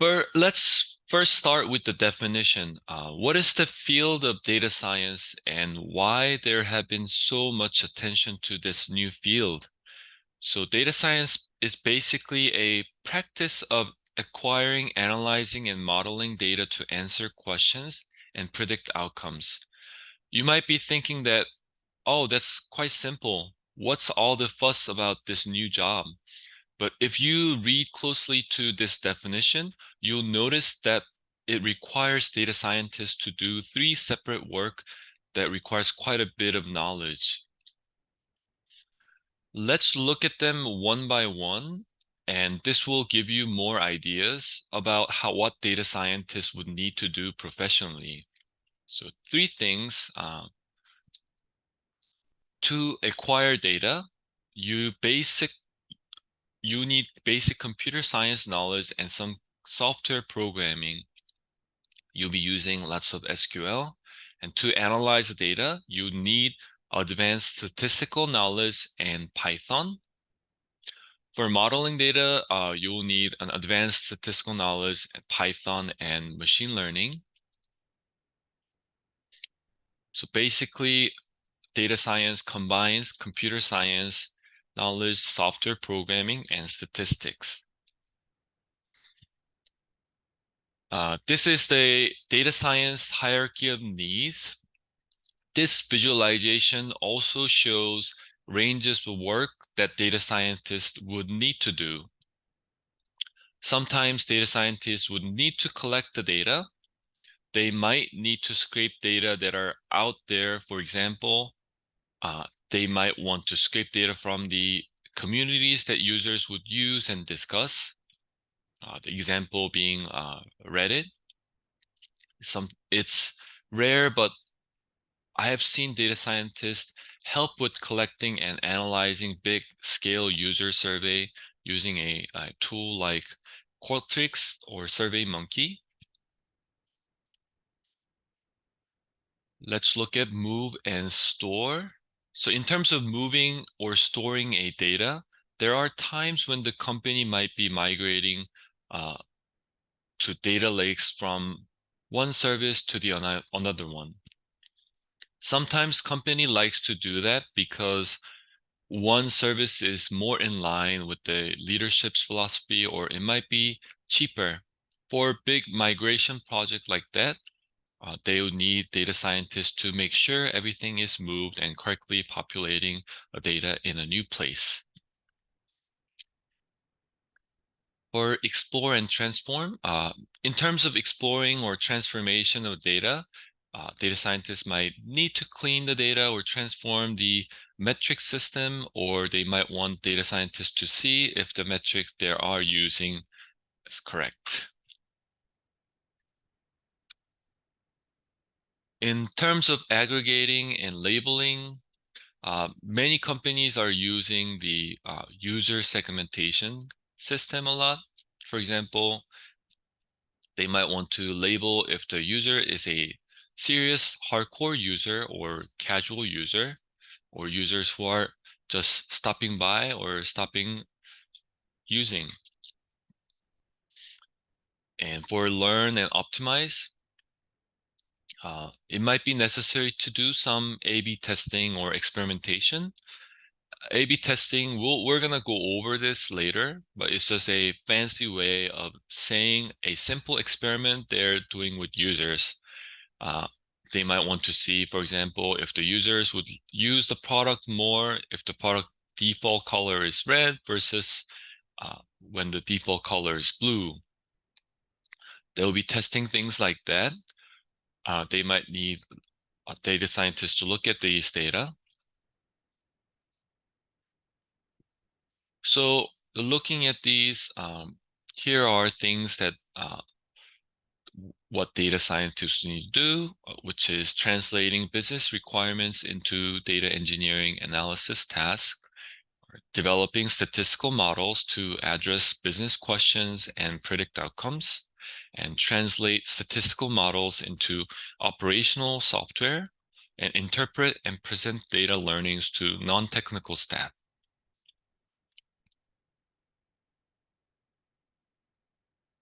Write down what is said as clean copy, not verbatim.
But let's first start with the definition. What is the field of data science and why there have been so much attention to this new field? So data science is basically a practice of acquiring, analyzing, and modeling data to answer questions and predict outcomes. You might be thinking that, oh, that's quite simple. What's all the fuss about this new job? But if you read closely to this definition, you'll notice that it requires data scientists to do three separate work that requires quite a bit of knowledge. Let's look at them one by one, and this will give you more ideas about what data scientists would need to do professionally. So three things. To acquire data, you need basic computer science knowledge and some software programming. You'll be using lots of SQL. And to analyze the data, you need advanced statistical knowledge and Python. For modeling data, you'll need an advanced statistical knowledge, Python, and machine learning. So basically, data science combines computer science, knowledge, software programming, and statistics. This is the data science hierarchy of needs. This visualization also shows ranges of work that data scientists would need to do. Sometimes data scientists would need to collect the data. They might need to scrape data that are out there. For example, they might want to scrape data from the communities that users would use and discuss. The example being Reddit. It's rare, but I have seen data scientists help with collecting and analyzing big scale user survey using a tool like Qualtrics or SurveyMonkey. Let's look at move and store. So in terms of moving or storing a data, there are times when the company might be migrating to data lakes from one service to the another one. Sometimes company likes to do that because one service is more in line with the leadership's philosophy, or it might be cheaper. For a big migration project like that, they would need data scientists to make sure everything is moved and correctly populating data in a new place. For explore and transform, in terms of exploring or transformation of data, data scientists might need to clean the data or transform the metric system, or they might want data scientists to see if the metric they are using is correct. In terms of aggregating and labeling, many companies are using the user segmentation system a lot. For example, they might want to label if the user is a serious hardcore user or casual user, or users who are just stopping by or stopping using. And for learn and optimize, it might be necessary to do some A/B testing or experimentation. A/B testing, we're gonna go over this later, but it's just a fancy way of saying a simple experiment they're doing with users. Uh, they might want to see, for example, if the users would use the product more, if the product default color is red versus when the default color is blue. They'll be testing things like that. They might need data scientists to look at these data. So looking at these, here are things that what data scientists need to do, which is translating business requirements into data engineering analysis tasks, developing statistical models to address business questions and predict outcomes, and translate statistical models into operational software, and interpret and present data learnings to non-technical staff.